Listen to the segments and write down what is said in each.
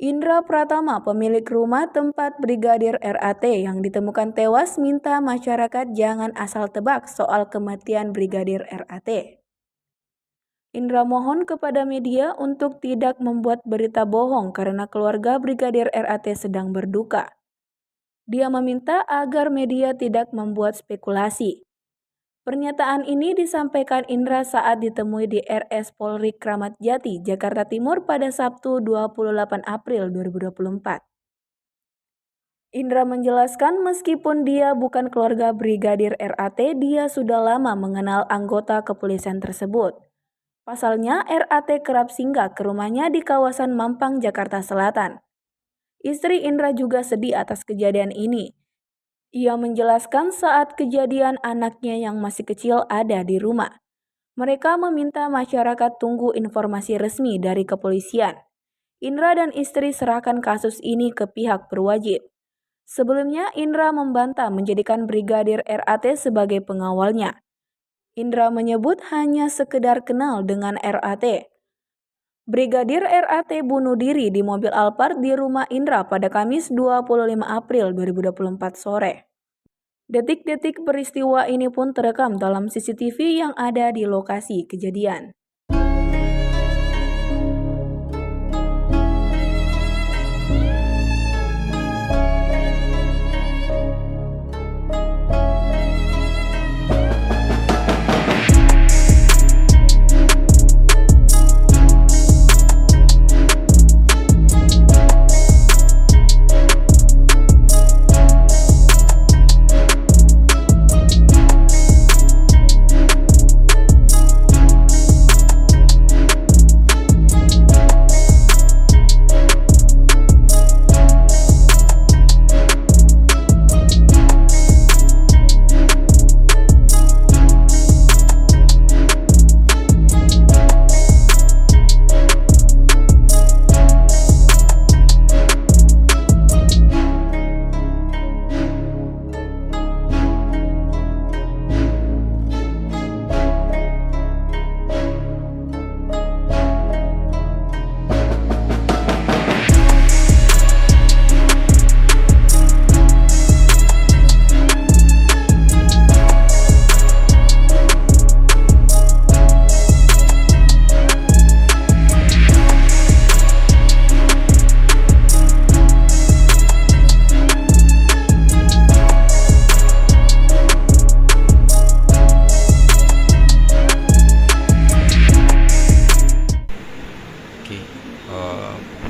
Indra Pratama, pemilik rumah tempat Brigadir RAT yang ditemukan tewas, minta masyarakat jangan asal tebak soal kematian Brigadir RAT. Indra mohon kepada media untuk tidak membuat berita bohong karena keluarga Brigadir RAT sedang berduka. Dia meminta agar media tidak membuat spekulasi. Pernyataan ini disampaikan Indra saat ditemui di RS Polri Kramat Jati, Jakarta Timur pada Sabtu 28 April 2024. Indra menjelaskan meskipun dia bukan keluarga Brigadir RAT, dia sudah lama mengenal anggota kepolisian tersebut. Pasalnya, RAT kerap singgah ke rumahnya di kawasan Mampang, Jakarta Selatan. Istri Indra juga sedih atas kejadian ini. Ia menjelaskan saat kejadian anaknya yang masih kecil ada di rumah. Mereka meminta masyarakat tunggu informasi resmi dari kepolisian. Indra dan istri serahkan kasus ini ke pihak berwajib. Sebelumnya, Indra membantah menjadikan Brigadir RAT sebagai pengawalnya. Indra menyebut hanya sekedar kenal dengan RAT. Brigadir RAT bunuh diri di mobil Alphard di rumah Indra pada Kamis 25 April 2024 sore. Detik-detik peristiwa ini pun terekam dalam CCTV yang ada di lokasi kejadian.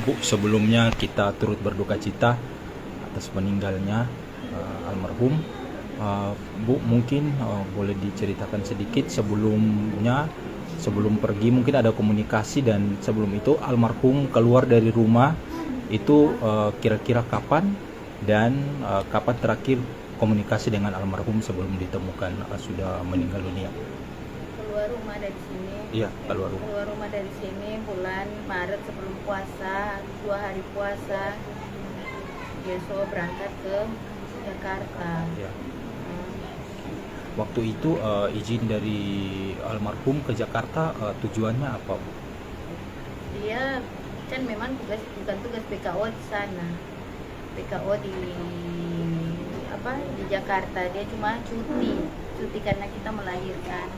Bu, sebelumnya kita turut berduka cita atas meninggalnya almarhum. Bu, mungkin boleh diceritakan sedikit sebelum pergi mungkin ada komunikasi, dan sebelum itu almarhum keluar dari rumah itu kira-kira kapan, dan kapan terakhir komunikasi dengan almarhum sebelum ditemukan sudah meninggal dunia? Keluar rumah dari sini. Iya, keluar rumah dari sini bulan Maret sebelum puasa, 2 hari puasa. Besok berangkat ke Jakarta. Ya. Waktu itu izin dari almarhum ke Jakarta tujuannya apa, Bu? Dia kan memang bukan tugas PKO di sana. PKO di Jakarta, dia cuma cuti karena kita melahirkan.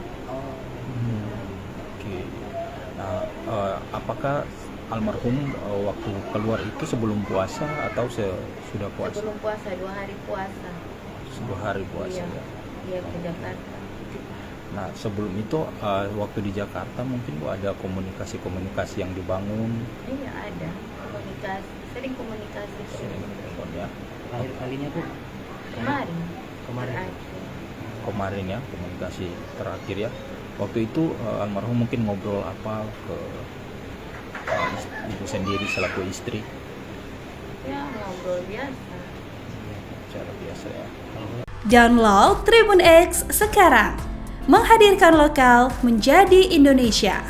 Oke. Nah, apakah almarhum waktu keluar itu sebelum puasa atau sudah puasa? Sebelum puasa, 2 hari puasa. 2 hari puasa. Iya, dia ke Jakarta. Nah, sebelum itu waktu di Jakarta mungkin Bu ada komunikasi yang dibangun? Iya, ada komunikasi, sering komunikasi. Ya. Akhir kalinya Bu? Kemarin ya, komunikasi terakhir ya. Waktu itu almarhum mungkin ngobrol apa ke ibu sendiri selaku istri? Ya, ngobrol biasa. Cara biasa ya. Download Tribun X sekarang, menghadirkan lokal menjadi Indonesia.